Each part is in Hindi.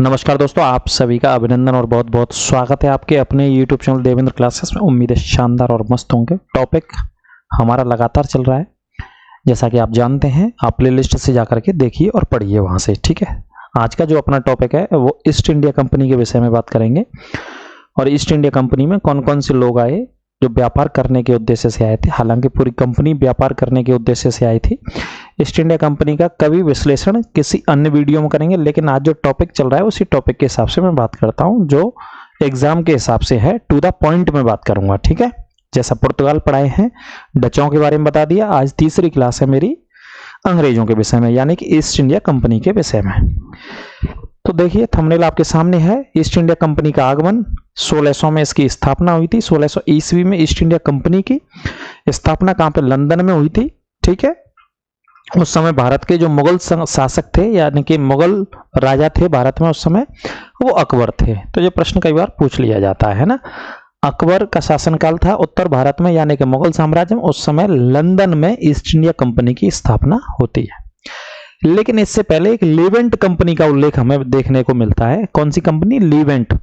नमस्कार दोस्तों, आप सभी का अभिनंदन और बहुत बहुत स्वागत है आपके अपने YouTube चैनल देवेंद्र क्लासेस में। उम्मीद है शानदार और मस्त होंगे। टॉपिक हमारा लगातार चल रहा है, जैसा कि आप जानते हैं। आप प्लेलिस्ट से जाकर के देखिए और पढ़िए वहाँ से, ठीक है। आज का जो अपना टॉपिक है वो ईस्ट इंडिया कंपनी के विषय में बात करेंगे। और ईस्ट इंडिया कंपनी में कौन कौन से लोग आए जो व्यापार करने के उद्देश्य से आए थे। हालांकि पूरी कंपनी व्यापार करने के उद्देश्य से आई थी। ईस्ट इंडिया कंपनी का कभी विश्लेषण किसी अन्य वीडियो में करेंगे, लेकिन आज जो टॉपिक चल रहा है उसी टॉपिक के हिसाब से मैं बात करता हूं, जो एग्जाम के हिसाब से है। टू द पॉइंट में बात करूंगा, ठीक है। जैसा पुर्तगाल पढ़ाए हैं, डचों के बारे में बता दिया। आज तीसरी क्लास है मेरी अंग्रेजों के विषय में, यानी कि ईस्ट इंडिया कंपनी के विषय में। तो देखिए थंबनेल आपके सामने है। ईस्ट इंडिया कंपनी का आगमन 1600 में इसकी स्थापना हुई थी। 1600 ईस्वी में ईस्ट इंडिया कंपनी की स्थापना कहां पे? लंदन में हुई थी, ठीक है। उस समय भारत के जो मुगल शासक थे, यानी कि मुगल राजा थे भारत में उस समय, वो अकबर थे। तो ये प्रश्न कई बार पूछ लिया जाता है ना। अकबर का शासनकाल था उत्तर भारत में, यानी कि मुगल साम्राज्य में। उस समय लंदन में ईस्ट इंडिया कंपनी की स्थापना होती है। लेकिन इससे पहले एक लीवेंट कंपनी का उल्लेख हमें देखने को मिलता है। कौन सी कंपनी? लीवेंट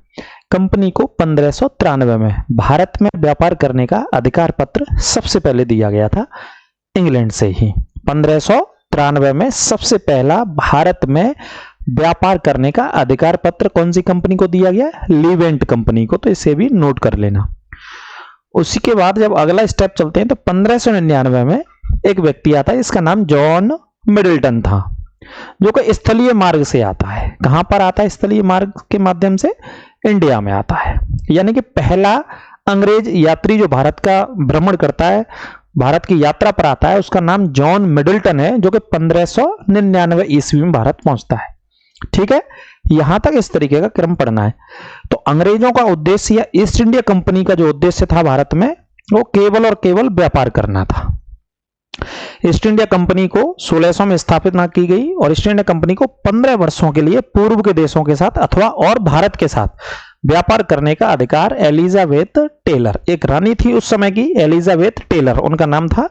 कंपनी को 1593 में भारत में व्यापार करने का अधिकार पत्र सबसे पहले दिया गया था, इंग्लैंड से ही। 1593 में सबसे पहला भारत में व्यापार करने का अधिकार पत्र कौन सी कंपनी को दिया गया? लीवेंट कंपनी को। तो इसे भी नोट कर लेना। उसी के बाद जब अगला स्टेप चलते हैं तो 1599 में एक व्यक्ति आता है, इसका नाम जॉन मिडिल्टन था, जो कि स्थलीय मार्ग से आता है। कहां पर आता है? स्थलीय मार्ग के माध्यम से इंडिया में आता है। यानी कि पहला अंग्रेज यात्री जो भारत का भ्रमण करता है, भारत की यात्रा पर आता है, उसका नाम जॉन मिडिल्टन है, जो कि 1599 ईस्वी में भारत पहुंचता है, ठीक है। यहां तक इस तरीके का क्रम पढ़ना है। तो अंग्रेजों का उद्देश्य या ईस्ट इंडिया कंपनी का जो उद्देश्य था भारत में, वो केवल और केवल व्यापार करना था। ईस्ट इंडिया कंपनी को 1600 में स्थापित ना की गई और ईस्ट इंडिया कंपनी को 15 वर्षों के लिए पूर्व के देशों के साथ अथवा और भारत के साथ व्यापार करने का अधिकार एलिजाबेथ टेलर, एक रानी थी उस समय की, एलिजाबेथ टेलर उनका नाम था।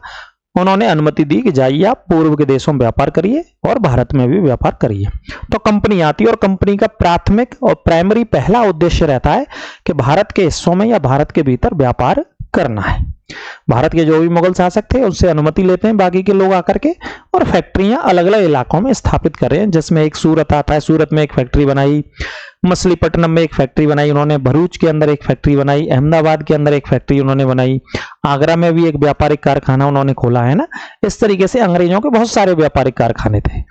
उन्होंने अनुमति दी कि जाइए आप पूर्व के देशों में व्यापार करिए और भारत में भी व्यापार करिए। तो कंपनी आती है और कंपनी का प्राथमिक और प्राइमरी पहला उद्देश्य रहता है कि भारत के हिस्सों में या भारत के भीतर व्यापार करना है। भारत के जो भी मुगल शासक थे उनसे अनुमति लेते हैं बाकी के लोग आकर के, और फैक्ट्रियां अलग अलग इलाकों में स्थापित कर रहे हैं। जिसमें एक सूरत आता है, सूरत में एक फैक्ट्री बनाई, मछलीपट्टनम में एक फैक्ट्री बनाई उन्होंने, भरूच के अंदर एक फैक्ट्री बनाई, अहमदाबाद के अंदर एक फैक्ट्री उन्होंने बनाई, आगरा में भी एक व्यापारिक कारखाना उन्होंने खोला है ना। इस तरीके से अंग्रेजों के बहुत सारे व्यापारिक कारखाने थे।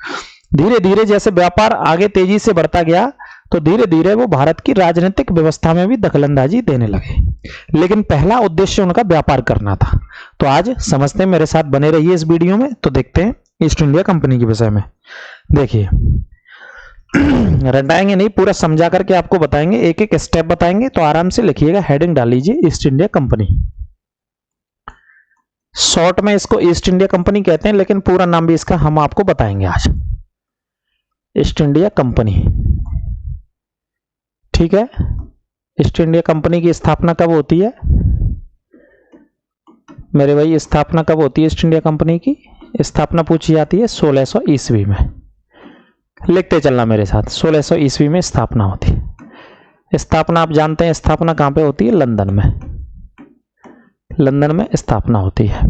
धीरे धीरे जैसे व्यापार आगे तेजी से बढ़ता गया तो धीरे धीरे वो भारत की राजनीतिक व्यवस्था में भी दखलंदाजी देने लगे। लेकिन पहला उद्देश्य उनका व्यापार करना था। तो आज समझते हैं, मेरे साथ बने रहिए इस वीडियो में। तो देखते हैं ईस्ट इंडिया कंपनी के विषय में। देखिए रटाएंगे नहीं, पूरा समझा करके आपको बताएंगे, एक एक स्टेप बताएंगे। तो आराम से लिखिएगा, हेडिंग डाल लीजिए ईस्ट इंडिया कंपनी। शॉर्ट में इसको ईस्ट इंडिया कंपनी कहते हैं, लेकिन पूरा नाम भी इसका हम आपको बताएंगे आज। ईस्ट इंडिया कंपनी, ठीक है। ईस्ट इंडिया कंपनी की स्थापना कब होती है मेरे भाई? स्थापना कब होती है ईस्ट इंडिया कंपनी की? स्थापना पूछी जाती है 1600 ईस्वी में। लिखते चलना मेरे साथ, 1600 ईस्वी में स्थापना होती है। स्थापना आप जानते हैं, स्थापना कहां पे होती है? लंदन में। लंदन में स्थापना होती है।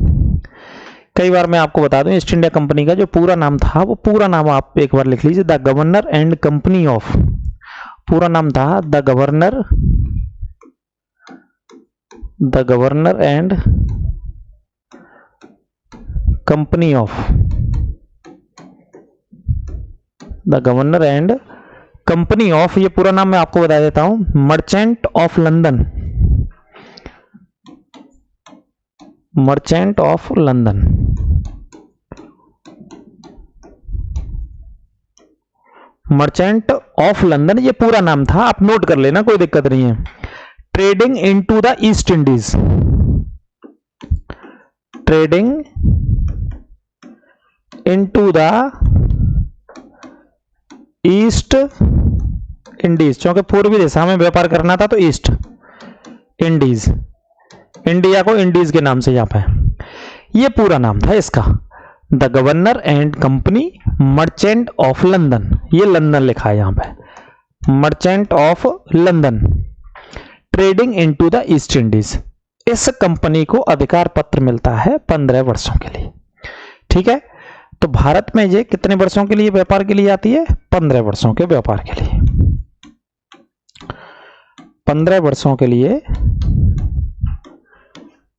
कई बार मैं आपको बता दूं, ईस्ट इंडिया कंपनी का जो पूरा नाम था, वो पूरा नाम आप एक बार लिख लीजिए, the governor and company of. पूरा नाम था the governor and company of, the governor and company of. ये पूरा नाम मैं आपको बता देता हूं, merchant of London, merchant of London. Merchant of London ये पूरा नाम था, आप नोट कर लेना, कोई दिक्कत नहीं है। Trading into the east Indies, trading into the east Indies, क्योंकि पूर्वी दिशा में व्यापार करना था तो ईस्ट इंडीज, इंडिया को इंडीज के नाम से यहाँ पे ये पूरा नाम था इसका। The governor and company merchant of London, ये लंदन लिखा है यहाँ पे। Merchant of London trading into the east Indies. इस कंपनी को अधिकार पत्र मिलता है 15 वर्षों के लिए। ठीक है, तो भारत में ये कितने वर्षों के लिए व्यापार के लिए आती है? 15 वर्षों के व्यापार के लिए। 15 वर्षों के लिए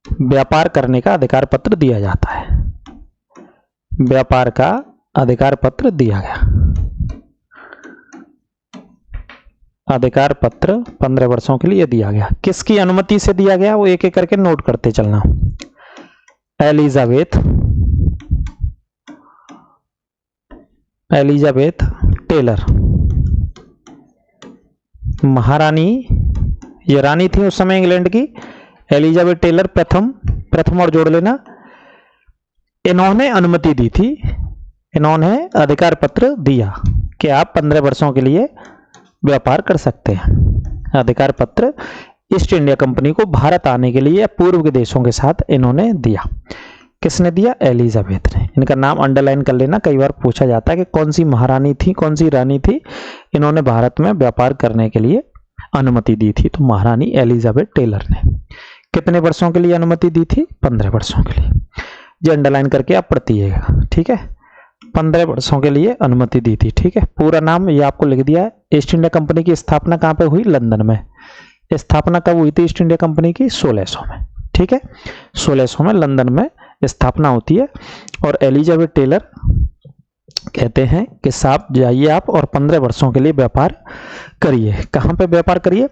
व्यापार करने का अधिकार पत्र दिया जाता है। व्यापार का अधिकार पत्र दिया गया। अधिकार पत्र 15 वर्षों के लिए दिया गया। किसकी अनुमति से दिया गया वो एक एक करके नोट करते चलना। एलिजाबेथ टेलर, महारानी, ये रानी थी उस समय इंग्लैंड की, एलिजाबेथ टेलर प्रथम और जोड़ लेना, इन्होंने अनुमति दी थी, इन्होंने अधिकार पत्र दिया कि आप 15 वर्षों के लिए व्यापार कर सकते हैं। अधिकार पत्र ईस्ट इंडिया कंपनी को भारत आने के लिए पूर्व के देशों के साथ इन्होंने दिया। किसने दिया? एलिजाबेथ ने। इनका नाम अंडरलाइन कर लेना, कई बार पूछा जाता है कि कौन सी महारानी थी, कौन सी रानी थी, इन्होंने भारत में व्यापार करने के लिए अनुमति दी थी। तो महारानी एलिजाबेथ टेलर ने कितने वर्षों के लिए अनुमति दी थी? 15 वर्षों के लिए। ये अंडरलाइन करके आप पढ़िएगा। ठीक है, 15 वर्षों के लिए अनुमति दी थी। ठीक है, पूरा नाम ये आपको लिख दिया है। ईस्ट इंडिया कंपनी की स्थापना कहाँ पे हुई? लंदन में। स्थापना कब हुई थी ईस्ट इंडिया कंपनी की? 1600 में। ठीक है, 1600 में लंदन में स्थापना होती है। और एलिजाबेथ टेलर कहते हैं कि साहब जाइए आप और 15 वर्षों के लिए व्यापार करिए। कहाँ पे व्यापार करिए?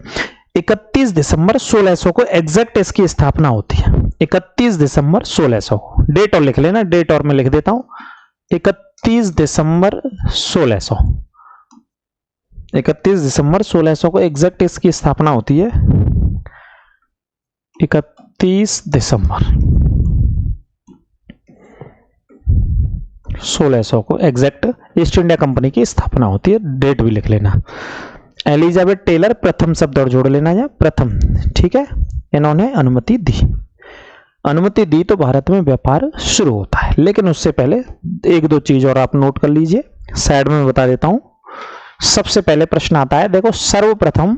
31 दिसंबर 1600 को एग्जैक्ट इसकी स्थापना होती है। 31 दिसंबर 1600 को। डेट और लिख लेना, डेट और मैं लिख देता हूं। 31 दिसंबर 1600, 31 दिसंबर 1600 को एग्जैक्ट इसकी स्थापना होती है। 31 दिसंबर 1600 को एग्जैक्ट ईस्ट इंडिया कंपनी की स्थापना होती है। डेट भी लिख लेना। एलिजाबेथ टेलर प्रथम शब्द और जोड़ लेना या प्रथम। ठीक है, इन्होंने अनुमति दी। अनुमति दी तो भारत में व्यापार शुरू होता है। लेकिन उससे पहले एक दो चीज और आप नोट कर लीजिए, साइड में बता देता हूं। सबसे पहले प्रश्न आता है, देखो सर्वप्रथम,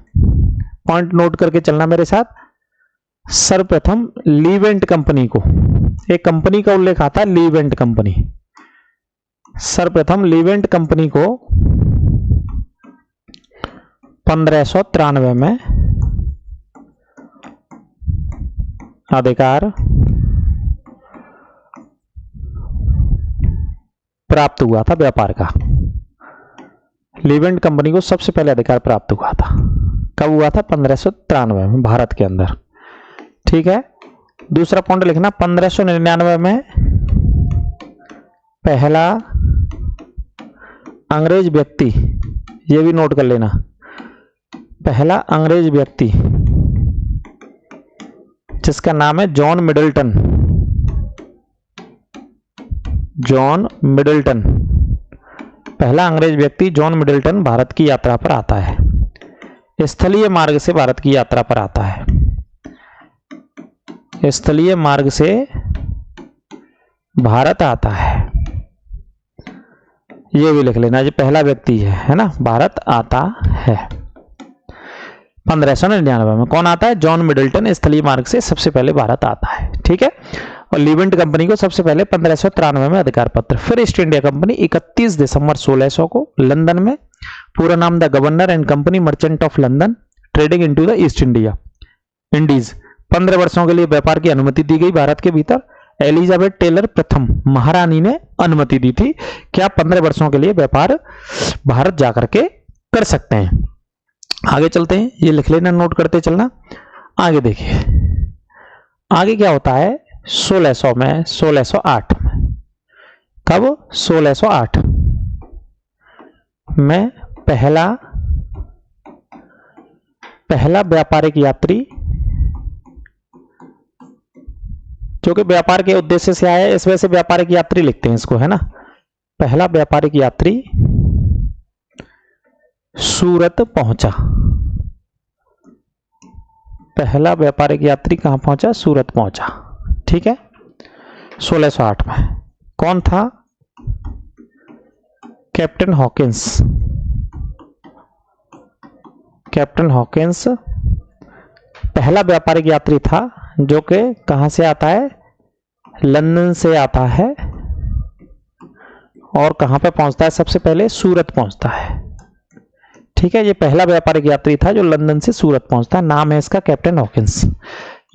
पॉइंट नोट करके चलना मेरे साथ। सर्वप्रथम लीवेंट कंपनी को, एक कंपनी का उल्लेख आता है, लीवेंट कंपनी। सर्वप्रथम लीवेंट कंपनी को 1593 में अधिकार प्राप्त हुआ था व्यापार का। लीवेंट कंपनी को सबसे पहले अधिकार प्राप्त हुआ था। कब हुआ था? 1593 में भारत के अंदर। ठीक है, दूसरा पॉइंट लिखना, 1599 में पहला अंग्रेज व्यक्ति, यह भी नोट कर लेना, पहला अंग्रेज व्यक्ति जिसका नाम है जॉन मिडल्टन। जॉन मिडल्टन, पहला अंग्रेज व्यक्ति जॉन मिडल्टन भारत की यात्रा पर आता है। स्थलीय मार्ग से भारत की यात्रा पर आता है। स्थलीय मार्ग से भारत आता है, ये भी लिख लेना। ये पहला व्यक्ति है ना, भारत आता है 1599 में। कौन आता है? जॉन मिडल्टन स्थलीय मार्ग से सबसे पहले भारत आता है। ठीक है, और लीवेंट कंपनी को सबसे पहले 1593 में अधिकार पत्र। फिर ईस्ट इंडिया कंपनी 31 दिसंबर 1600 को लंदन में, पूरा नाम the governor and company merchant of London trading into the east Indies. 15 वर्षों के लिए व्यापार की अनुमति दी गई भारत के भीतर। एलिजाबेथ टेलर प्रथम महारानी ने अनुमति दी थी कि आप 15 वर्षों के लिए व्यापार भारत जाकर के कर सकते हैं। आगे चलते हैं, ये लिख लेना, नोट करते चलना। आगे देखिए, आगे क्या होता है? 1600 में, 1608 में, कब? 1608 में पहला व्यापारिक यात्री, जो कि व्यापार के उद्देश्य से आया है, इस वजह से व्यापारिक यात्री लिखते हैं इसको, है ना। पहला व्यापारिक यात्री सूरत पहुंचा। पहला व्यापारिक यात्री कहां पहुंचा? सूरत पहुंचा। ठीक है, 1608 में। कौन था? Captain Hawkins. कैप्टन हॉकिंस पहला व्यापारिक यात्री था जो कि कहां से आता है, लंदन से आता है, और कहां पे पहुंचता है, सबसे पहले सूरत पहुंचता है। ठीक है, ये पहला व्यापारिक यात्री था जो लंदन से सूरत पहुंचता है। नाम है इसका कैप्टन हॉकिंस,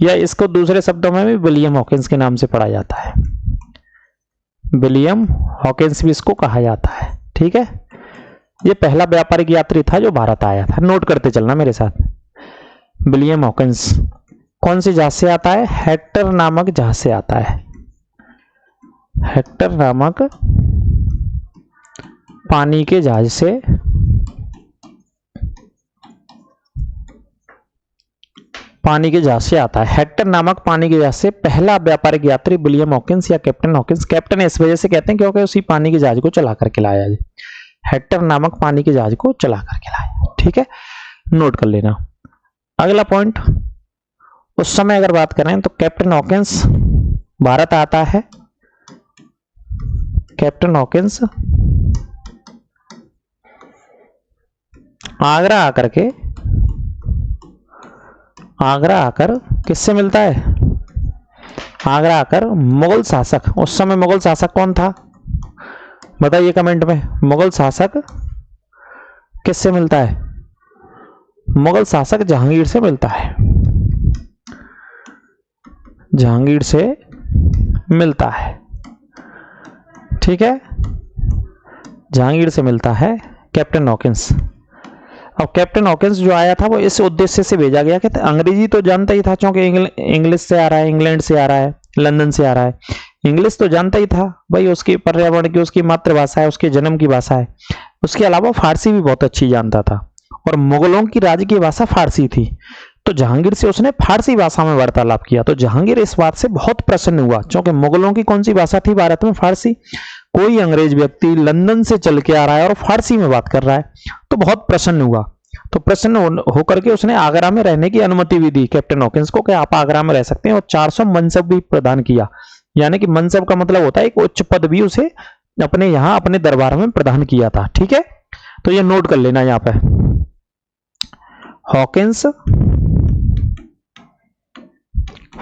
या इसको दूसरे शब्दों में भी विलियम हॉकिंस के नाम से पढ़ा जाता है। विलियम हॉकिंस भी इसको कहा जाता है। ठीक है, ये पहला व्यापारिक यात्री था जो भारत आया था। नोट करते चलना मेरे साथ। विलियम हॉकिंस कौन सी जहाज से आता है, हेक्टर नामक जहाज से आता है। हेक्टर नामक पानी के जहाज से आता है। हेक्टर नामक पानी के जहाज से पहला व्यापारिक यात्री विलियम हॉकिंस या कैप्टन हॉकिंस। कैप्टन इस वजह से कहते हैं क्योंकि उसी पानी के जहाज को चला करके लाया है। हेक्टर नामक पानी के जहाज को चला करके लाया। ठीक है, नोट कर लेना। अगला पॉइंट, उस समय अगर बात करें तो कैप्टन हॉकिंस भारत आता है। कैप्टन हॉकिंस आगरा आकर किससे मिलता है, आगरा आकर मुगल शासक, उस समय मुगल शासक कौन था बताइए कमेंट में। मुगल शासक किससे मिलता है, मुगल शासक जहांगीर से मिलता है। जहांगीर से मिलता है। ठीक है, जहांगीर से मिलता है कैप्टन हॉकिंस। अब कैप्टन हॉकिंस जो आया था वो इस उद्देश्य से भेजा गया कि अंग्रेजी तो जानता ही था, क्योंकि इंग्लिश से आ रहा है, इंग्लैंड से आ रहा है, लंदन से आ रहा है। इंग्लिश तो जानता ही था भाई, उसकी पर्यावरण की, उसकी मातृभाषा है, उसके जन्म की भाषा है। उसके अलावा फारसी भी बहुत अच्छी जानता था, और मुगलों की राज्य की भाषा फारसी थी। तो जहांगीर से उसने फारसी भाषा में वार्तालाप किया। तो जहांगीर इस बात से बहुत प्रसन्न हुआ, क्योंकि मुगलों की कौन सी भाषा थी भारत में, फारसी। कोई अंग्रेज व्यक्ति लंदन से चल के आ रहा है और फारसी में बात कर रहा है, तो बहुत प्रसन्न हुआ। तो प्रसन्न होकर के उसने आगरा में रहने की अनुमति भी दी कैप्टन हॉकिंस को, कि आप आगरा में रह सकते हैं, और 400 मनसब भी प्रदान किया। यानी कि मनसब का मतलब होता है एक उच्च पद भी उसे अपने यहां अपने दरबार में प्रदान किया था। ठीक है, तो ये नोट कर लेना यहां पे। हॉकिंस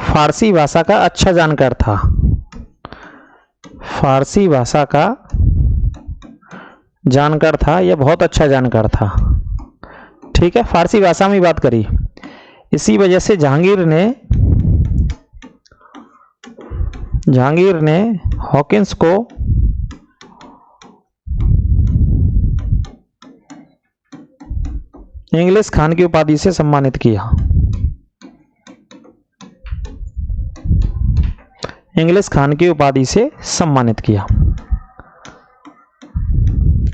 फारसी भाषा का अच्छा जानकार था। फारसी भाषा का जानकार था, यह बहुत अच्छा जानकार था। ठीक है, फारसी भाषा में बात करी। इसी वजह से जहांगीर ने हॉकिंस को इंग्लिश खान की उपाधि से सम्मानित किया। इंग्लिश खान की उपाधि से सम्मानित किया।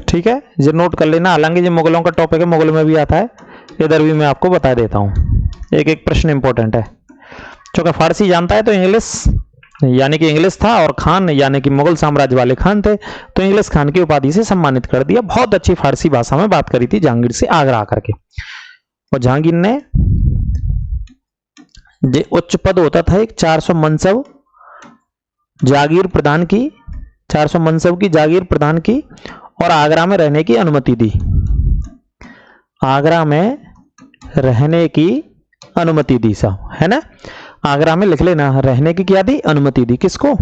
ठीक है, ये नोट कर लेना। हालांकि ये मुगलों का टॉपिक है, मुगल में भी आता है, इधर भी मैं आपको बता देता हूं। एक एक प्रश्न इंपॉर्टेंट है। क्योंकि फारसी जानता है तो इंग्लिश, यानी कि इंग्लिश था, और खान यानी कि मुगल साम्राज्य वाले खान थे, तो इंग्लिश खान की उपाधि से सम्मानित कर दिया। बहुत अच्छी फारसी भाषा में बात करी थी जहांगीर से आगरा आकर के। और जहांगीर ने जो उच्च पद होता था, एक 400 मनसब जागीर प्रदान की, 400 मनसब की जागीर प्रदान की, और आगरा में रहने की अनुमति दी। आगरा में रहने की अनुमति दी, सब है ना। आगरा में लिख लेना, रहने की क्या दी, अनुमति दी। किसको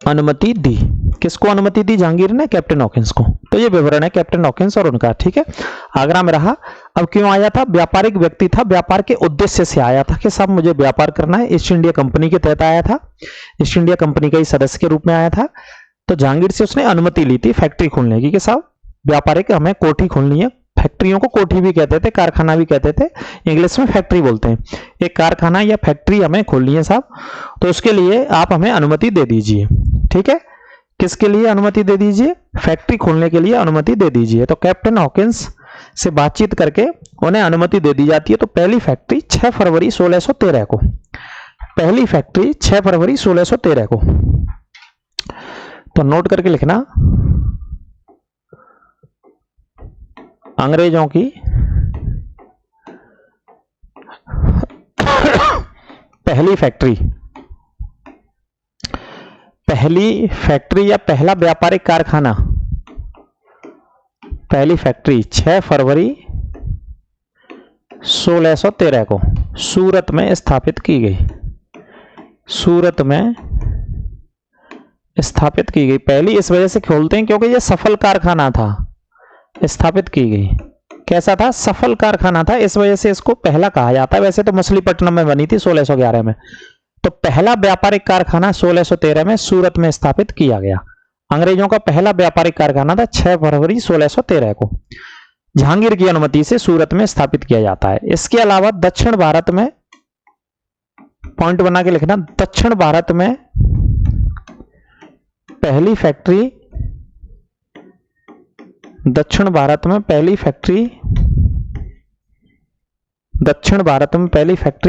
अनुमति दी, किसको अनुमति दी, जहांगीर ने कैप्टन हॉकिंस को। तो ये विवरण है कैप्टन हॉकिंस और उनका। ठीक है, आगरा में रहा। अब क्यों आया था, व्यापारिक व्यक्ति था, व्यापार के उद्देश्य से आया था कि साहब मुझे व्यापार करना है। ईस्ट इंडिया कंपनी के तहत आया था, ईस्ट इंडिया कंपनी का ही सदस्य के रूप में आया था। तो जहांगीर से उसने अनुमति ली थी फैक्ट्री खोलने की, कि साहब व्यापारिक हमें कोठी खोलनी है। फैक्ट्रियों को कोठी भी कहते थे, कारखाना भी कहते थे, इंग्लिश में फैक्ट्री बोलते हैं। एक कारखाना या फैक्ट्री हमें खोलनी है साहब, तो उसके लिए आप हमें अनुमति दे दीजिए। ठीक है, किसके लिए अनुमति दे दीजिए, फैक्ट्री खोलने के लिए अनुमति दे दीजिए। तो कैप्टन हॉकिंस से बातचीत करके उन्हें अनुमति दे दी जाती है। तो पहली फैक्ट्री 6 फरवरी 1613 को, पहली फैक्ट्री 6 फरवरी 1613 को। तो नोट करके लिखना, अंग्रेजों की पहली फैक्ट्री या पहला व्यापारिक कारखाना, पहली फैक्ट्री 6 फरवरी 1613 को सूरत में स्थापित की गई। सूरत में स्थापित की गई पहली, इस वजह से खोलते हैं क्योंकि यह सफल कारखाना था। स्थापित की गई, कैसा था? सफल कारखाना था, इस वजह से इसको पहला कहा जाता है। वैसे तो मछलीपट्टनम में बनी थी 1611 में, तो पहला व्यापारिक कारखाना 1613 में सूरत में स्थापित किया गया। अंग्रेजों का पहला व्यापारिक कारखाना था 6 फरवरी 1613 को। जहांगीर की अनुमति से सूरत में स्थापित किया जाता है। इसके अलावा दक्षिण भारत में, पॉइंट बना के लिखना, दक्षिण भारत में पहली फैक्ट्री, दक्षिण भारत में पहली फैक्ट्री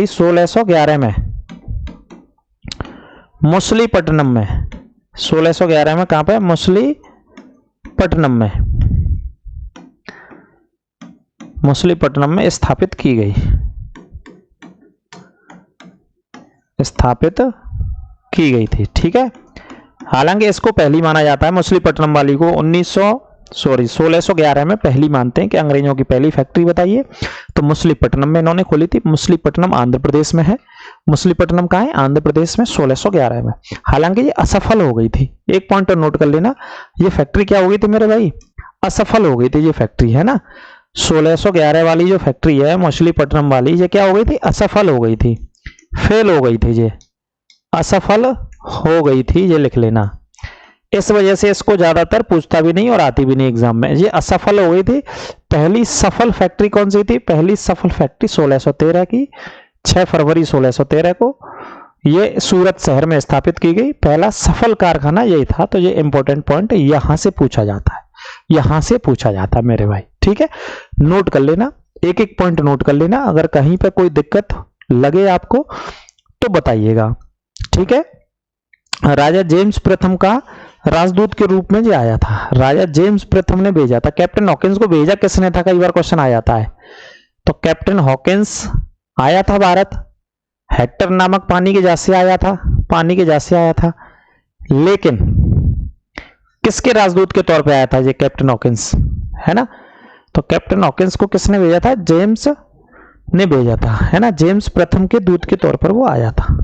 1611 में मछलीपट्टनम में, 1611 में कहां पे? मछलीपट्टनम में, मछलीपट्टनम में स्थापित की गई, स्थापित की गई थी। ठीक है, हालांकि इसको पहली माना जाता है मछलीपट्टनम वाली को 1611 में पहली मानते हैं कि अंग्रेजों की पहली फैक्ट्री बताइए, तो मछलीपट्टनम में इन्होंने खोली थी। मछलीपट्टनम आंध्र प्रदेश में है। मछलीपट्टनम कहाँ है? आंध्र प्रदेश में 1611 में। हालांकि ये असफल हो गई थी, एक पॉइंट नोट कर लेना, ये फैक्ट्री क्या हो गई थी मेरे भाई? असफल हो गई थी ये फैक्ट्री, है ना। 1611 वाली जो फैक्ट्री है मछलीपट्टनम वाली, ये क्या हो गई थी? असफल हो गई थी, फेल हो गई थी, ये असफल हो गई थी, ये लिख लेना। इस वजह से इसको ज्यादातर पूछता भी नहीं और आती भी नहीं एग्जाम में। ये असफल हो गई थी। पहली सफल फैक्ट्री कौन सी थी? पहली सफल फैक्ट्री 1613 की, 6 फरवरी 1613 को ये सूरत शहर में स्थापित की गई। पहला सफल कारखाना यही था। तो ये इंपॉर्टेंट पॉइंट यहां से पूछा जाता है, यहां से पूछा जाता है मेरे भाई। ठीक है, नोट कर लेना, एक एक पॉइंट नोट कर लेना। अगर कहीं पर कोई दिक्कत लगे आपको तो बताइएगा। ठीक है, राजा जेम्स प्रथम का राजदूत के रूप में जो आया था, राजा जेम्स प्रथम ने भेजा था। कैप्टन हॉकिंस को भेजा किसने था? कई बार क्वेश्चन आ जाता है। तो कैप्टन हॉकिंस आया था भारत, हेक्टर नामक पानी के जहाज से आया था, पानी के जहाज से आया था। लेकिन किसके राजदूत के तौर पे आया था ये कैप्टन हॉकिंस, है ना। तो कैप्टन हॉकिंस को किसने भेजा था? जेम्स ने भेजा था, है ना। जेम्स प्रथम के दूत के तौर पर वो आया था।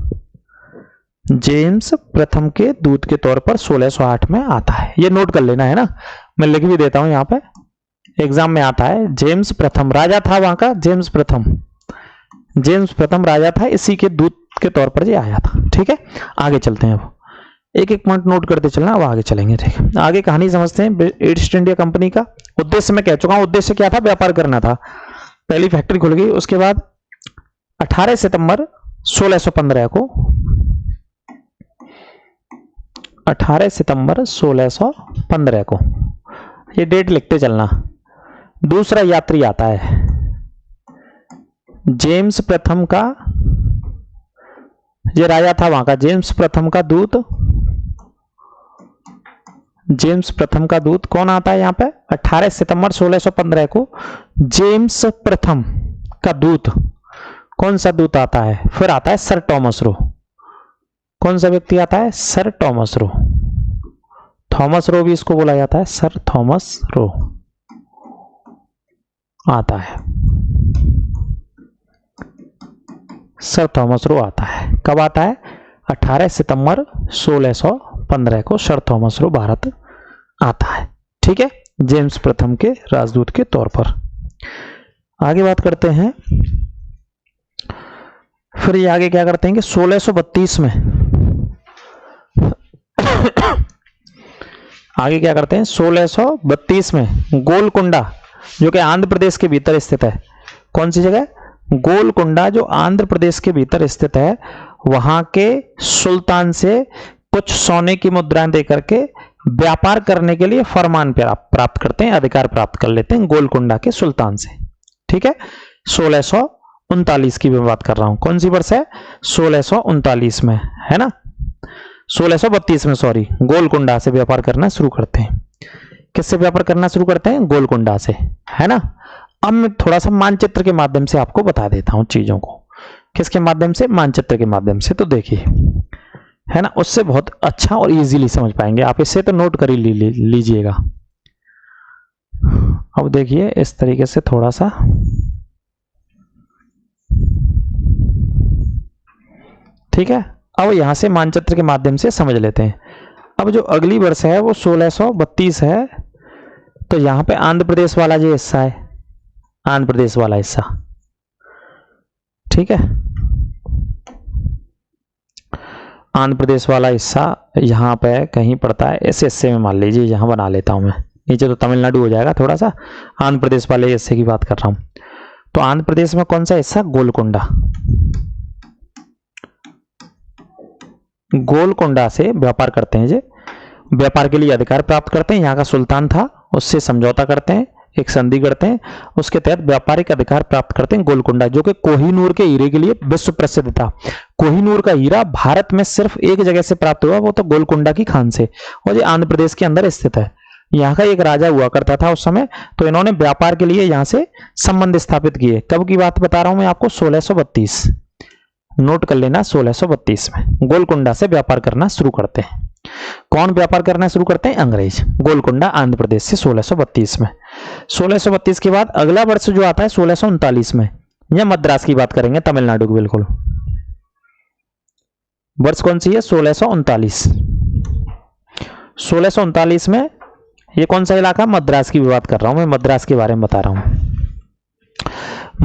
जेम्स प्रथम के दूत के तौर पर 1608 में आता है। ये नोट कर लेना, है ना, मैं लिख भी देता हूं यहां पे, एग्जाम में आता है। जेम्स प्रथम राजा था वहां का, जेम्स प्रथम राजा था, इसी के दूत के तौर पर ये आया था। ठीक है, आगे चलते हैं। अब एक एक पॉइंट नोट करते चलना, अब आगे चलेंगे। ठीक है, आगे कहानी समझते हैं। ईस्ट इंडिया कंपनी का उद्देश्य मैं कह चुका हूं, उद्देश्य क्या था? व्यापार करना था। पहली फैक्ट्री खुल गई। उसके बाद 18 सितंबर 1615 को, 18 सितंबर 1615 को, ये डेट लिखते चलना। दूसरा यात्री आता है जेम्स प्रथम का, ये राजा था वहां का, जेम्स प्रथम का दूत। जेम्स प्रथम का दूत कौन आता है यहां पे? 18 सितंबर 1615 को जेम्स प्रथम का दूत, कौन सा दूत आता है? फिर आता है सर टॉमस रो। कौन सा व्यक्ति आता है? Sir Thomas Roe. Thomas Roe भी इसको बोला जाता है, सर थॉमस रो आता है। सर थॉमस रो आता है। कब आता है? 18 सितंबर 1615 को सर थॉमस रो भारत आता है। ठीक है, जेम्स प्रथम के राजदूत के तौर पर। आगे बात करते हैं। फिर ये आगे क्या करते हैं कि 1632 में आगे क्या करते हैं? 1632 में गोलकुंडा, जो कि आंध्र प्रदेश के भीतर स्थित है। कौन सी जगह? गोलकुंडा, जो आंध्र प्रदेश के भीतर स्थित है। वहां के सुल्तान से कुछ सोने की मुद्राएं देकर के व्यापार करने के लिए फरमान प्राप्त करते हैं, अधिकार प्राप्त कर लेते हैं गोलकुंडा के सुल्तान से। ठीक है, 1639 की मैं बात कर रहा हूं। कौन सी वर्ष है? 1639 में, है ना। 1632 में, सॉरी, गोलकुंडा से व्यापार करना शुरू करते हैं। किससे व्यापार करना शुरू करते हैं? गोलकुंडा से, है ना। अब मैं थोड़ा सा मानचित्र के माध्यम से आपको बता देता हूं चीजों को। किसके माध्यम से? मानचित्र के माध्यम से। तो देखिए, है ना, उससे बहुत अच्छा और इजीली समझ पाएंगे आप। इससे तो नोट कर ही लीजिएगा। अब देखिए इस तरीके से थोड़ा सा, ठीक है। अब यहां से मानचित्र के माध्यम से समझ लेते हैं। अब जो अगली वर्ष है वो 1632 है, तो यहां पे आंध्र प्रदेश वाला जो हिस्सा है, आंध्र प्रदेश वाला हिस्सा, ठीक है, आंध्र प्रदेश वाला हिस्सा यहां पे कहीं पड़ता है, इस हिस्से में मान लीजिए, यहां बना लेता हूं मैं, नीचे तो तमिलनाडु हो जाएगा थोड़ा सा, आंध्र प्रदेश वाले हिस्से की बात कर रहा हूं। तो आंध्र प्रदेश में कौन सा हिस्सा, गोलकोंडा, गोलकोंडा से व्यापार करते हैं, जे व्यापार के लिए अधिकार प्राप्त करते हैं। यहाँ का सुल्तान था, उससे समझौता करते हैं, एक संधि करते हैं, उसके तहत व्यापारिक अधिकार प्राप्त करते हैं गोलकोंडा, जो कि कोहिनूर के हीरे के लिए विश्व प्रसिद्ध था। कोहिनूर का हीरा भारत में सिर्फ एक जगह से प्राप्त हुआ, वो तो गोलकोंडा की खान से, और ये आंध्र प्रदेश के अंदर स्थित है। यहाँ का एक राजा हुआ करता था उस समय, तो इन्होंने व्यापार के लिए यहाँ से संबंध स्थापित किए। कब की बात बता रहा हूं मैं आपको, 1632, नोट कर लेना, 1632 में गोलकोंडा से व्यापार करना शुरू करते हैं। कौन व्यापार करना शुरू करते हैं, अंग्रेज। गोलकोंडा आंध्र प्रदेश से 1632 में। 1632 के बाद अगला वर्ष जो आता है 1639 में, यह मद्रास की बात करेंगे, तमिलनाडु की, बिल्कुल वर्ष कौन सी है, 1639। 1639 में ये कौन सा इलाका, मद्रास की बात कर रहा हूं मैं, मद्रास के बारे में बता रहा हूं।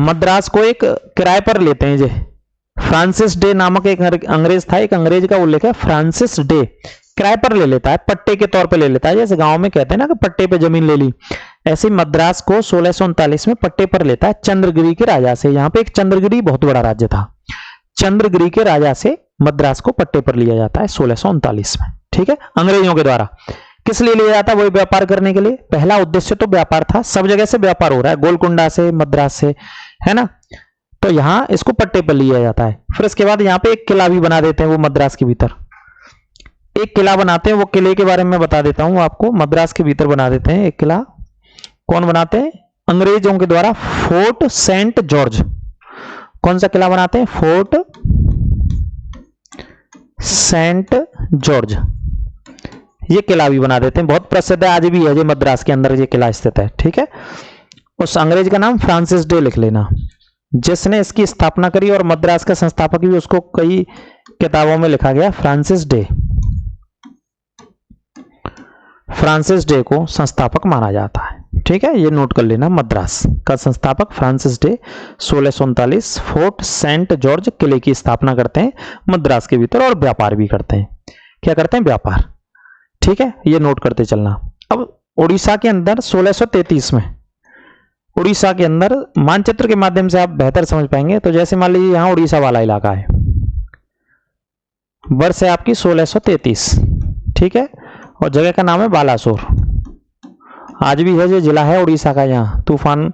मद्रास को एक किराए पर लेते हैं, जे फ्रांसिस डे नामक एक अंग्रेज था, एक अंग्रेज का उल्लेख है, फ्रांसिस डे किराए पर ले लेता है, पट्टे के तौर पे ले लेता है, जैसे गांव में कहते हैं ना कि पट्टे पे जमीन ले ली, ऐसे मद्रास को 1639 में पट्टे पर लेता है चंद्रगिरी के राजा से। यहाँ पे एक चंद्रगिरी बहुत बड़ा राज्य था, चंद्रगिरी के राजा से मद्रास को पट्टे पर लिया जाता है 1639 में, ठीक है, अंग्रेजों के द्वारा। किस लिए लिया जाता है, वही व्यापार करने के लिए। पहला उद्देश्य तो व्यापार था, सब जगह से व्यापार हो रहा है, गोलकोंडा से, मद्रास से, है ना, तो यहां इसको पट्टे पर लिया जाता है। फिर इसके बाद यहाँ पे एक किला भी बना देते हैं वो मद्रास के भीतर, एक किला बनाते हैं, वो किले के बारे में बता देता हूं आपको। मद्रास के भीतर बना देते हैं एक किला, कौन बनाते हैं, अंग्रेजों के द्वारा, फोर्ट सेंट जॉर्ज। कौन सा किला बनाते हैं, फोर्ट सेंट जॉर्ज, ये किला भी बना देते हैं, बहुत प्रसिद्ध है, आज भी है, जो मद्रास के अंदर ये किला स्थित है, ठीक है। उस अंग्रेज का नाम फ्रांसिस डे लिख लेना, जिसने इसकी स्थापना करी, और मद्रास का संस्थापक भी उसको कई किताबों में लिखा गया, फ्रांसिस डे। फ्रांसिस डे को संस्थापक माना जाता है, ठीक है, ये नोट कर लेना, मद्रास का संस्थापक Francis Day 1639 Fort Saint George किले की स्थापना करते हैं मद्रास के भीतर, और व्यापार भी करते हैं। क्या करते हैं, व्यापार, ठीक है, ये नोट करते चलना। अब उड़ीसा के अंदर 1633 में, उड़ीसा के अंदर मानचित्र के माध्यम से आप बेहतर समझ पाएंगे। तो जैसे मान लीजिए यहां उड़ीसा वाला इलाका है, वर्ष है आपकी 1633, ठीक है, और जगह का नाम है बालासोर, आज भी है, जो जिला है उड़ीसा का, यहाँ तूफान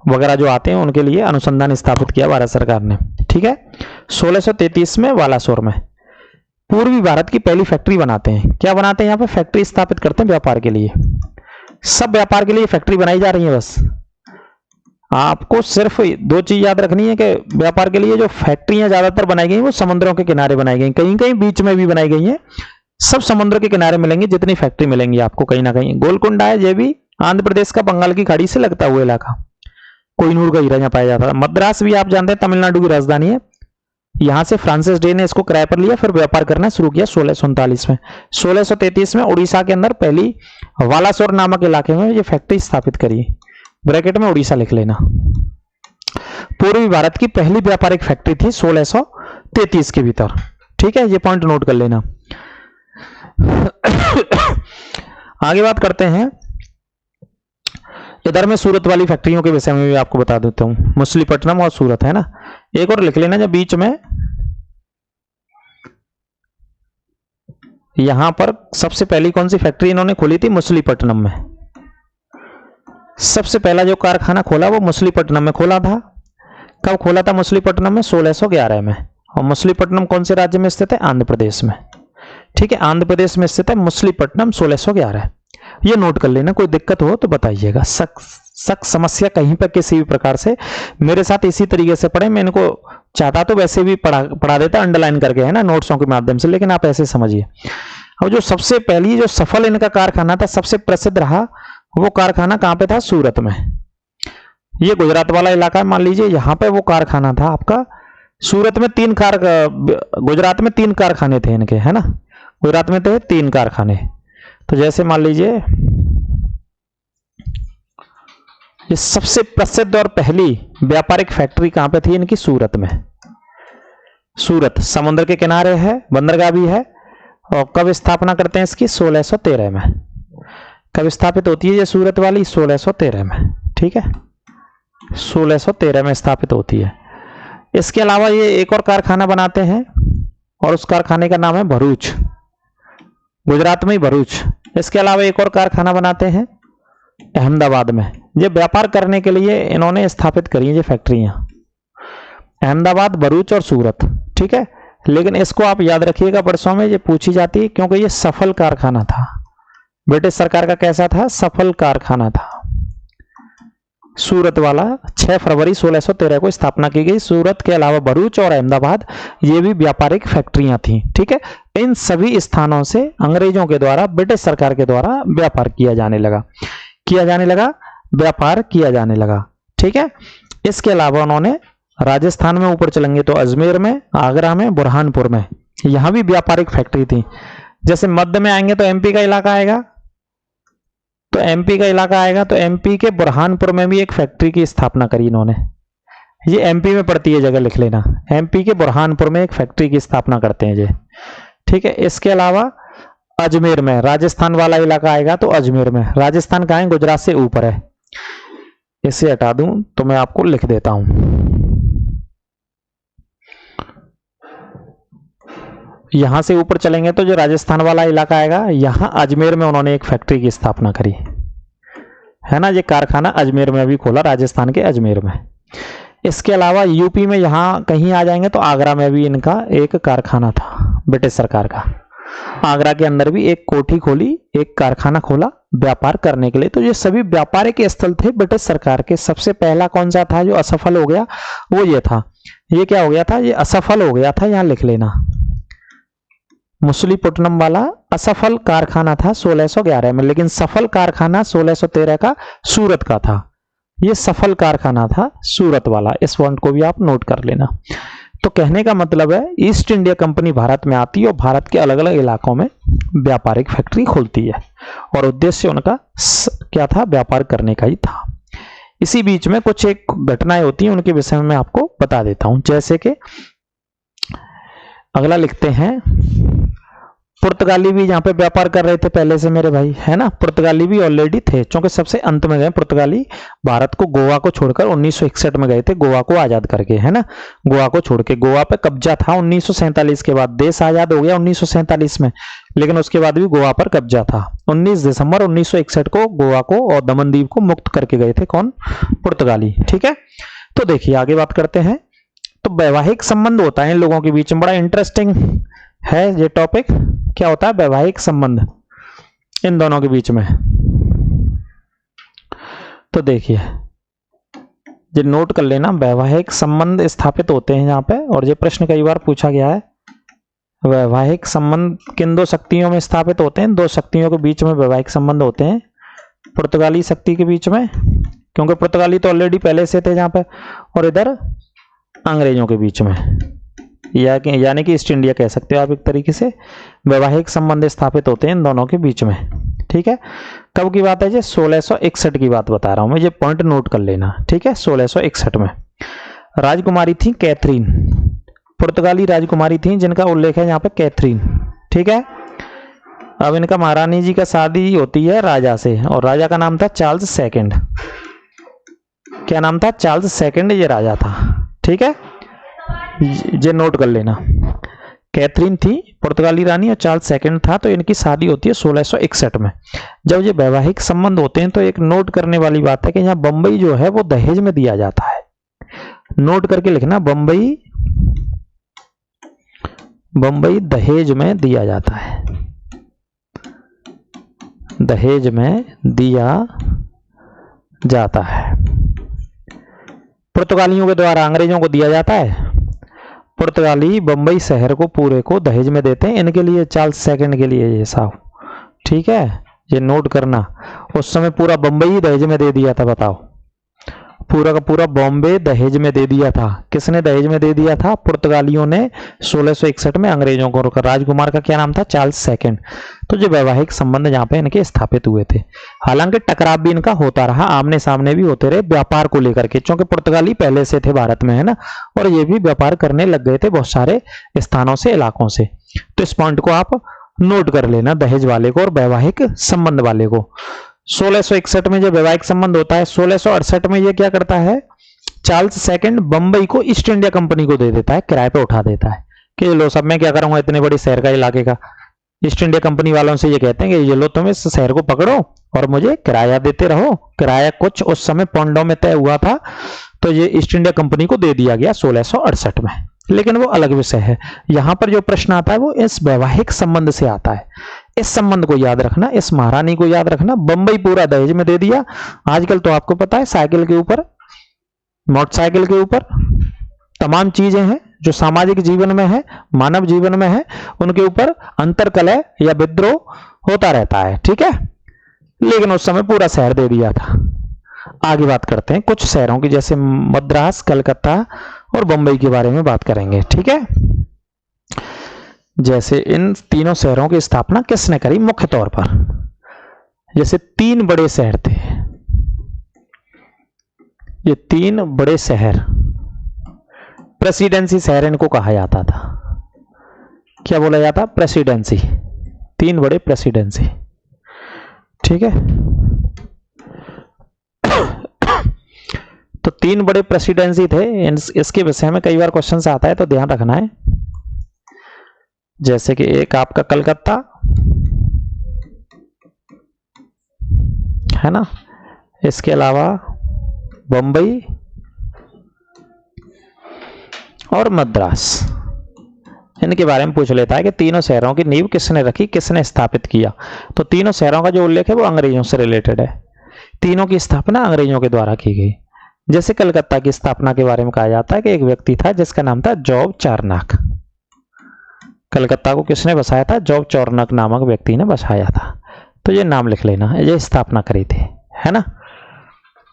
वगैरह जो आते हैं उनके लिए अनुसंधान स्थापित किया भारत सरकार ने, ठीक है। 1633 में बालासोर में पूर्वी भारत की पहली फैक्ट्री बनाते हैं। क्या बनाते हैं, यहाँ पे फैक्ट्री स्थापित करते हैं व्यापार के लिए, सब व्यापार के लिए फैक्ट्री बनाई जा रही है। बस आपको सिर्फ दो चीज याद रखनी है कि व्यापार के लिए जो फैक्ट्रियां ज्यादातर बनाई गई वो समुद्रों के किनारे बनाई गई, कहीं कहीं बीच में भी बनाई गई हैं, सब समुद्र के किनारे मिलेंगे जितनी फैक्ट्री मिलेंगी आपको कहीं ना कहीं। गोलकोंडा है, ये भी आंध्र प्रदेश का बंगाल की खाड़ी से लगता हुआ इलाका, कोहिनूर का हीरा यहाँ पाया जाता है। मद्रास भी आप जानते हैं तमिलनाडु की राजधानी है, यहां से फ्रांसिस डे ने इसको किराए पर लिया, फिर व्यापार करना शुरू किया 1639 में। 1633 में उड़ीसा के अंदर पहली वालासोर नामक इलाके में ये फैक्ट्री स्थापित करी, ब्रैकेट में उड़ीसा लिख लेना। पूर्वी भारत की पहली व्यापारिक फैक्ट्री थी 1633 के भीतर, ठीक है, ये पॉइंट नोट कर लेना। आगे बात करते हैं, इधर में सूरत वाली फैक्ट्रियों के विषय में भी आपको बता देता हूं, मछलीपट्टनम और सूरत है ना, एक और लिख लेना, जब बीच में यहां पर सबसे पहली कौन सी फैक्ट्री इन्होंने खोली थी, मछलीपट्टनम में। सबसे पहला जो कारखाना खोला वो मछलीपट्टनम में खोला था। कब खोला था मछलीपट्टनम में, 1611 में। और मछलीपट्टनम कौन से राज्य में स्थित है, आंध्र प्रदेश में, ठीक है, आंध्र प्रदेश में स्थित है मछलीपट्टनम 1611। ये नोट कर लेना, कोई दिक्कत हो तो बताइएगा, शक समस्या कहीं पर किसी भी प्रकार से मेरे साथ इसी तरीके से पढ़े, मैं इनको चाहता तो वैसे भी पढ़ा देता अंडरलाइन करके, है ना, नोट्सों के माध्यम से, लेकिन आप ऐसे समझिए। और जो सबसे पहली जो सफल इनका कारखाना था, सबसे प्रसिद्ध रहा, वो कारखाना कहाँ पे था? सूरत में। ये गुजरात वाला इलाका है, मान लीजिए यहाँ पे वो कारखाना था आपका। सूरत में गुजरात में 3 कारखाने थे इनके, है ना, गुजरात में थे 3 कारखाने। तो जैसे मान लीजिए ये सबसे प्रसिद्ध और पहली व्यापारिक फैक्ट्री कहां पे थी इनकी? सूरत में। सूरत समुद्र के किनारे है, बंदरगाह भी है। और कब स्थापना करते हैं इसकी? 1613 में। कब स्थापित होती है ये सूरत वाली? 1613 में, ठीक है, 1613 में स्थापित होती है। इसके अलावा ये एक और कारखाना बनाते हैं और उस कारखाने का नाम है भरूच, गुजरात में ही भरूच। इसके अलावा एक और कारखाना बनाते हैं अहमदाबाद में। ये व्यापार करने के लिए इन्होंने स्थापित करी है ये फैक्ट्रियां, अहमदाबाद, भरूच और सूरत, ठीक है। लेकिन इसको आप याद रखिएगा, वर्षों में ये पूछी जाती है, क्योंकि ये सफल कारखाना था ब्रिटिश सरकार का। कैसा था? सफल कारखाना था। सूरत वाला 6 फरवरी 1613 को स्थापना की गई। सूरत के अलावा भरूच और अहमदाबाद ये भी व्यापारिक फैक्ट्रियां थी, ठीक है। इन सभी स्थानों से अंग्रेजों के द्वारा, ब्रिटिश सरकार के द्वारा व्यापार किया जाने लगा, व्यापार किया जाने लगा, ठीक है। इसके अलावा उन्होंने राजस्थान में ऊपर चलेंगे तो अजमेर में, आगरा में, बुरहानपुर में, यहां भी व्यापारिक फैक्ट्री थी। जैसे मध्य में आएंगे तो एमपी का इलाका आएगा, तो एमपी के बुरहानपुर में भी एक फैक्ट्री की स्थापना करी इन्होंने। ये एमपी में पड़ती है, जगह लिख लेना, एमपी के बुरहानपुर में एक फैक्ट्री की स्थापना करते हैं ये, ठीक है। इसके अलावा अजमेर में, राजस्थान वाला इलाका आएगा तो अजमेर में, राजस्थान कहाँ है? गुजरात से ऊपर है। इसे हटा दूं तो मैं आपको लिख देता हूं। यहां से ऊपर चलेंगे तो जो राजस्थान वाला इलाका आएगा, यहां अजमेर में उन्होंने एक फैक्ट्री की स्थापना करी, है ना। ये कारखाना अजमेर में भी खोला, राजस्थान के अजमेर में। इसके अलावा यूपी में यहां कहीं आ जाएंगे तो आगरा में भी इनका एक कारखाना था ब्रिटिश सरकार का। आगरा के अंदर भी एक कोठी खोली, एक कारखाना खोला व्यापार करने के लिए। तो ये सभी व्यापारिक स्थल थे ब्रिटिश सरकार के। सबसे पहला कौन सा था जो असफल हो गया? वो ये था। ये क्या हो गया था? ये असफल हो गया था, यहां लिख लेना, मुसलीपट्टनम वाला असफल कारखाना था 1611 में, लेकिन सफल कारखाना 1613 का सूरत का था। ये सफल कारखाना था सूरत वाला, इस पॉइंट को भी आप नोट कर लेना। तो कहने का मतलब है ईस्ट इंडिया कंपनी भारत में आती है और भारत के अलग अलग इलाकों में व्यापारिक फैक्ट्री खोलती है, और उद्देश्य उनका क्या था? व्यापार करने का ही था। इसी बीच में कुछ एक घटनाएं होती हैं, उनके विषय में मैं आपको बता देता हूं। जैसे कि अगला लिखते हैं, पुर्तगाली भी यहाँ पे व्यापार कर रहे थे पहले से मेरे भाई, है ना। पुर्तगाली भी ऑलरेडी थे, क्योंकि सबसे अंत में गए पुर्तगाली, भारत को, गोवा को छोड़कर 1961 में गए थे, गोवा को आजाद करके, है ना। गोवा को छोड़ के, गोवा पे कब्जा था 1947 के बाद, देश आजाद हो गया 1947 में, लेकिन उसके बाद भी गोवा पर कब्जा था। 19 दिसंबर 1961 को गोवा को और दमनदीप को मुक्त करके गए थे, कौन? पुर्तगाली, ठीक है। तो देखिए आगे बात करते हैं। तो वैवाहिक संबंध होता है इन लोगों के बीच में, बड़ा इंटरेस्टिंग है ये टॉपिक। क्या होता है? वैवाहिक संबंध इन दोनों के बीच में। तो देखिए ये नोट कर लेना, वैवाहिक संबंध स्थापित होते हैं यहाँ पे, और ये प्रश्न कई बार पूछा गया है। वैवाहिक संबंध किन 2 शक्तियों में स्थापित होते हैं? 2 शक्तियों के बीच में वैवाहिक संबंध होते हैं, पुर्तगाली शक्ति के बीच में, क्योंकि पुर्तगाली तो ऑलरेडी पहले से थे यहाँ पे, और इधर अंग्रेजों के बीच में, यानी कि ईस्ट इंडिया कह सकते हो आप एक तरीके से। वैवाहिक संबंध स्थापित होते हैं इन दोनों के बीच में, ठीक है। कब की बात है? ये 1661 की बात बता रहा हूं मैं, ये पॉइंट नोट कर लेना, ठीक है। 1661 में राजकुमारी थी कैथरीन, पुर्तगाली राजकुमारी थी जिनका उल्लेख है यहाँ पे कैथरीन, ठीक है। अब इनका महारानी जी का शादी होती है राजा से, और राजा का नाम था चार्ल्स सेकंड। क्या नाम था? चार्ल्स सेकंड ये राजा था, ठीक है। ये नोट कर लेना, कैथरीन थी पुर्तगाली रानी और चार्ल्स सेकंड था। तो इनकी शादी होती है 1661 में। जब ये वैवाहिक संबंध होते हैं तो एक नोट करने वाली बात है कि यहाँ बंबई जो है वो दहेज में दिया जाता है। नोट करके लिखना, बंबई दहेज में दिया जाता है, दहेज में दिया जाता है। पुर्तगालियों के द्वारा अंग्रेजों को दिया जाता है। पुर्तगाली बंबई शहर को पूरे को दहेज में देते हैं, इनके लिए, चार्ल्स सेकंड के लिए ये साहब, ठीक है। ये नोट करना। उस समय पूरा बम्बई ही दहेज में दे दिया था, बताओ। पूरा का पूरा बॉम्बे दहेज में दे दिया था। किसने दहेज में दे दिया था? पुर्तगालियों ने 1661 में अंग्रेजों को। राजकुमार का क्या नाम था? Charles second. तो जो वैवाहिक संबंध जहाँ पे इनके स्थापित हुए थे, हालांकि टकराव भी इनका होता रहा, आमने सामने भी होते रहे व्यापार को लेकर के, क्योंकि पुर्तगाली पहले से थे भारत में, है ना, और ये भी व्यापार करने लग गए थे बहुत सारे स्थानों से, इलाकों से। तो इस पॉइंट को आप नोट कर लेना, दहेज वाले को और वैवाहिक संबंध वाले को। 1661 में जो वैवाहिक संबंध होता है, 1668 में ये क्या करता है? चार्ल्स सेकंड बंबई को ईस्ट इंडिया कंपनी को दे देता है, किराए पे उठा देता है कि लो सब मैं क्या करूंगा इतने बड़े शहर का, इलाके का। ईस्ट इंडिया कंपनी वालों से ये कहते हैं कि ये लो तुम इस शहर को पकड़ो और मुझे किराया देते रहो। किराया कुछ उस समय पौंडों में तय हुआ था, तो ये ईस्ट इंडिया कंपनी को दे दिया गया 1668 में। लेकिन वो अलग विषय है। यहां पर जो प्रश्न आता है वो इस वैवाहिक संबंध से आता है। इस संबंध को याद रखना, इस महारानी को याद रखना। बंबई पूरा दहेज में दे दिया। आजकल तो आपको पता है साइकिल के ऊपर, मोटरसाइकिल के ऊपर तमाम चीजें हैं जो सामाजिक जीवन में है, मानव जीवन में है, उनके ऊपर अंतरकलह या विद्रोह होता रहता है, ठीक है। लेकिन उस समय पूरा शहर दे दिया था। आगे बात करते हैं कुछ शहरों की, जैसे मद्रास, कलकत्ता और बंबई के बारे में बात करेंगे, ठीक है। जैसे इन तीनों शहरों की स्थापना किसने करी मुख्य तौर पर? जैसे तीन बड़े शहर थे, ये तीन बड़े शहर, प्रेसिडेंसी शहर इनको कहा जाता था। क्या बोला जाता? प्रेसिडेंसी। तीन बड़े प्रेसिडेंसी, ठीक है। तो तीन बड़े प्रेसिडेंसी थे। इसके विषय में कई बार क्वेश्चन आता है, तो ध्यान रखना है। जैसे कि एक आपका कलकत्ता है ना, इसके अलावा बंबई और मद्रास, इनके बारे में पूछ लेता है कि तीनों शहरों की नींव किसने रखी, किसने स्थापित किया। तो तीनों शहरों का जो उल्लेख है वो अंग्रेजों से रिलेटेड है। तीनों की स्थापना अंग्रेजों के द्वारा की गई। जैसे कलकत्ता की स्थापना के बारे में कहा जाता है कि एक व्यक्ति था जिसका नाम था जॉब चार्नक। कलकत्ता को किसने बसाया था? जॉब चार्नक नामक व्यक्ति ने बसाया था। तो ये नाम लिख लेना, ये स्थापना करी थी, है ना।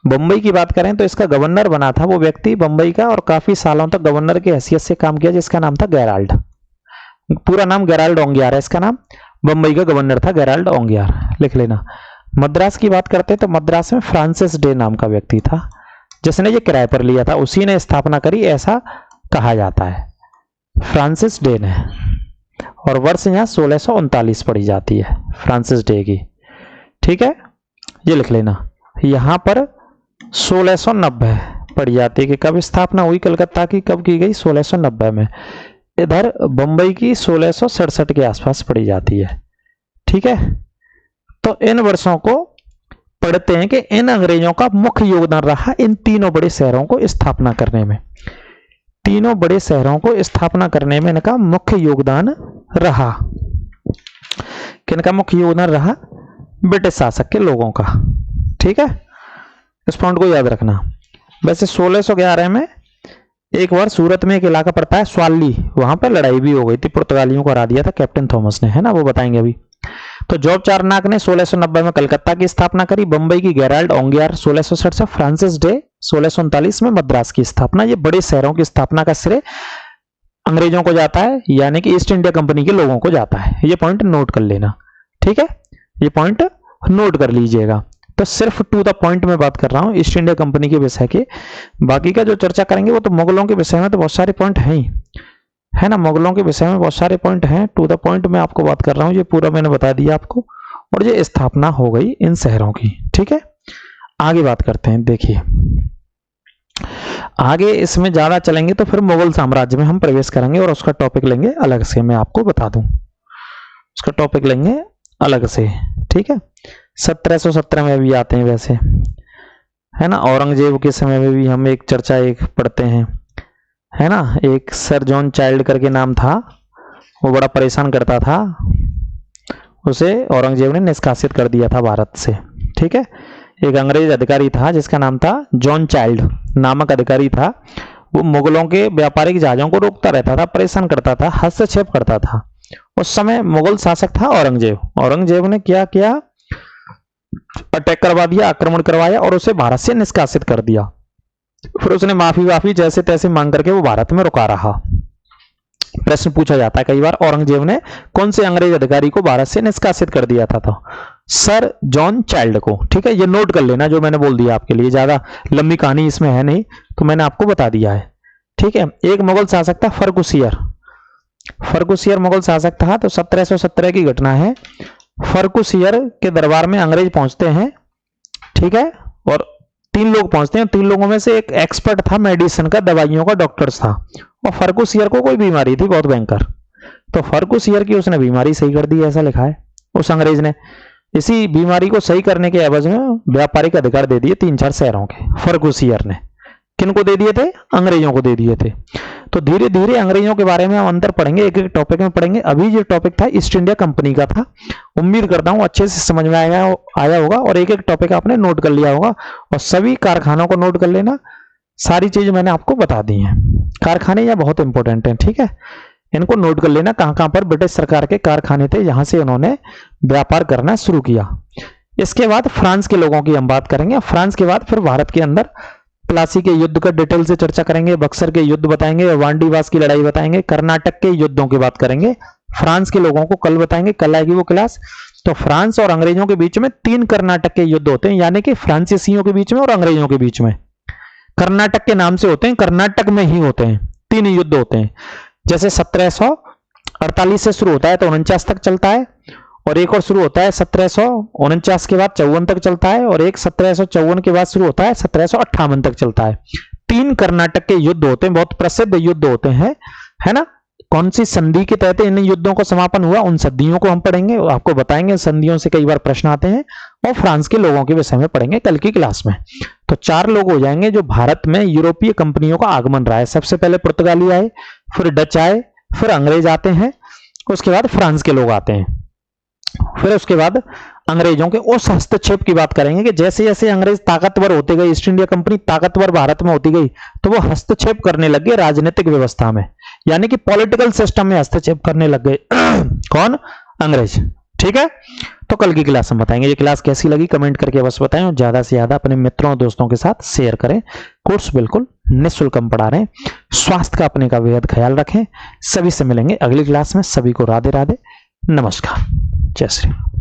बंबई की बात करें तो इसका गवर्नर बना था वो व्यक्ति बंबई का, और काफी सालों तक गवर्नर की हैसियत से काम किया, जिसका नाम था गेराल्ड। पूरा नाम गेराल्ड ओंगियार है इसका नाम। बंबई का गवर्नर था गेराल्ड ओंगियार, लिख लेना। मद्रास की बात करते हैं तो मद्रास में फ्रांसिस डे नाम का व्यक्ति था जिसने ये किराए पर लिया था, उसी ने स्थापना करी ऐसा कहा जाता है, फ्रांसिस डे ने। और वर्ष यहाँ 1639 पड़ी जाती है फ्रांसिस डे की, ठीक है, ये लिख लेना। यहाँ पर 1690 पड़ी जाती है कि कब स्थापना हुई कलकत्ता की, कब की गई? 1690 में। इधर बंबई की 1667 के आसपास पड़ी जाती है, ठीक है। तो इन वर्षों को पढ़ते हैं कि इन अंग्रेजों का मुख्य योगदान रहा इन तीनों बड़े शहरों को स्थापना करने में। तीनों बड़े शहरों को स्थापना करने में इनका मुख्य योगदान रहा। किनका मुख्य योगदान रहा? ब्रिटिश शासक के लोगों का, ठीक है। इस पॉइंट को याद रखना। वैसे 1611 में एक बार सूरत में एक इलाका पड़ता है स्वाली, वहां पर लड़ाई भी हो गई थी, पुर्तगालियों को हरा दिया था कैप्टन थॉमस ने, है ना, वो बताएंगे अभी। तो जॉब चार्नक ने 1690 में कलकत्ता की स्थापना करी, बंबई की गेराल्ड ओंगियार 1667 से, फ्रांसिस डे 1639 में मद्रास की स्थापना। ये बड़े शहरों की स्थापना का श्रेय अंग्रेजों को जाता है, यानी कि ईस्ट इंडिया कंपनी के लोगों को जाता है। ये पॉइंट नोट कर लेना, ठीक है, ये पॉइंट नोट कर लीजिएगा। तो सिर्फ टू द पॉइंट में बात कर रहा हूं ईस्ट इंडिया कंपनी के विषय के। बाकी का जो चर्चा करेंगे वो तो मुगलों के विषय में तो बहुत सारे पॉइंट हैं ही, है ना, मुगलों के विषय में बहुत सारे पॉइंट हैं। टू द पॉइंट में आपको बात कर रहा हूं, ये पूरा मैंने बता दिया आपको। और ये स्थापना हो गई इन शहरों की, ठीक है। आगे बात करते हैं। देखिए आगे इसमें ज्यादा चलेंगे तो फिर मुगल साम्राज्य में हम प्रवेश करेंगे और उसका टॉपिक लेंगे अलग से, मैं आपको बता दूं, उसका टॉपिक लेंगे अलग से, ठीक है। 1717 में भी आते हैं वैसे, है ना। औरंगजेब के समय में भी हम एक चर्चा एक पढ़ते हैं, है ना। एक सर जॉन चाइल्ड करके नाम था, वो बड़ा परेशान करता था, उसे औरंगजेब ने निष्कासित कर दिया था भारत से, ठीक है। एक अंग्रेज अधिकारी था जिसका नाम था जॉन चाइल्ड नामक अधिकारी था। वो मुगलों के व्यापारिक जहाजों को रोकता रहता था, परेशान करता था, हस्तक्षेप करता था। उस समय मुगल शासक था औरंगजेब। औरंगजेब ने क्या किया, अटैक करवा दिया, आक्रमण करवाया और उसे भारत से निष्कासित कर दिया। फिर उसने माफी जैसे तैसे मांग करके वो भारत में रुका रहा। प्रश्न पूछा जाता है कई बार, औरंगजेब ने कौन से अंग्रेज अधिकारी को भारत से निष्कासित कर दिया था? तो सर जॉन चाइल्ड को। ठीक है, ये नोट कर लेना जो मैंने बोल दिया आपके लिए, ज्यादा लंबी कहानी इसमें है नहीं, तो मैंने आपको बता दिया है। ठीक है, एक मुगल शासक था फर्गुसियर। फर्गुसियर मुगल शासक था। तो 1717 की घटना है। फर्गुसियर के दरबार में अंग्रेज पहुंचते हैं। ठीक है, और 3 लोग पहुंचते हैं। 3 लोगों में से एक एक्सपर्ट था मेडिसिन का, दवाइयों का डॉक्टर था, और फर्गुसियर को कोई बीमारी थी बहुत भयंकर। तो फर्गुसियर की उसने बीमारी सही कर दी, ऐसा लिखा है उस अंग्रेज ने। इसी बीमारी को सही करने के एवज में व्यापारिक अधिकार दे दिए 3-4 शहरों के फर्गुसियर ने। किनको दे दिए थे? अंग्रेजों को दे दिए थे। तो धीरे धीरे अंग्रेजों के बारे में हम अंदर पढ़ेंगे, एक एक टॉपिक में पढ़ेंगे। अभी जो टॉपिक था ईस्ट इंडिया कंपनी का था। उम्मीद करता हूं अच्छे से समझ में आया होगा और एक एक टॉपिक आपने नोट कर लिया होगा। और सभी कारखानों को नोट कर लेना, सारी चीज मैंने आपको बता दी है। कारखाने यह बहुत इंपॉर्टेंट है। ठीक है, इनको नोट कर लेना, कहां कहां पर ब्रिटिश सरकार के कारखाने थे, यहां से उन्होंने व्यापार करना शुरू किया। इसके बाद फ्रांस के लोगों की हम बात करेंगे। फ्रांस के बाद फिर भारत के अंदर प्लासी के युद्ध का डिटेल से चर्चा करेंगे, बक्सर के युद्ध बताएंगे, वांडीवास की लड़ाई बताएंगे, कर्नाटक के युद्धों की बात करेंगे। फ्रांस के लोगों को कल बताएंगे, कल आएगी वो क्लास। तो फ्रांस और अंग्रेजों के बीच में 3 कर्नाटक के युद्ध होते हैं, यानी कि फ्रांसीसियों के बीच में और अंग्रेजों के बीच में। कर्नाटक के नाम से होते हैं, कर्नाटक में ही होते हैं। 3 युद्ध होते हैं। जैसे 1748 से शुरू होता है तो 49 तक चलता है, और एक और शुरू होता है 1749 के बाद 54 तक चलता है, और एक 1754 के बाद शुरू होता है 1758 तक चलता है। 3 कर्नाटक के युद्ध होते हैं, बहुत प्रसिद्ध युद्ध होते हैं, है ना। कौन सी संधि के तहत इन युद्धों को समापन हुआ, उन संधियों को हम पढ़ेंगे, आपको बताएंगे। संधियों से कई बार प्रश्न आते हैं। और फ्रांस के लोगों के विषय में पढ़ेंगे कल की क्लास में। तो 4 लोग हो जाएंगे जो भारत में यूरोपीय कंपनियों का आगमन रहा है। सबसे पहले पुर्तगाली आए, फिर डच आए, फिर अंग्रेज आते हैं, उसके बाद फ्रांस के लोग आते हैं। फिर उसके बाद अंग्रेजों के उस हस्तक्षेप की बात करेंगे कि जैसे जैसे अंग्रेज ताकतवर होते गए, ईस्ट इंडिया कंपनी ताकतवर भारत में होती गई, तो वो हस्तक्षेप करने लग गए राजनीतिक व्यवस्था में, यानी कि पॉलिटिकल सिस्टम में हस्तक्षेप करने लग गए। कौन? अंग्रेज। ठीक है, तो कल की क्लास में बताएंगे। ये क्लास कैसी लगी कमेंट करके बस बताएं, और ज्यादा से ज्यादा अपने मित्रों और दोस्तों के साथ शेयर करें। कोर्स बिल्कुल निःशुल्क हम पढ़ा रहे हैं। स्वास्थ्य का अपने का बेहद ख्याल रखें। सभी से मिलेंगे अगली क्लास में। सभी को राधे राधे, नमस्कार, जय श्री राम।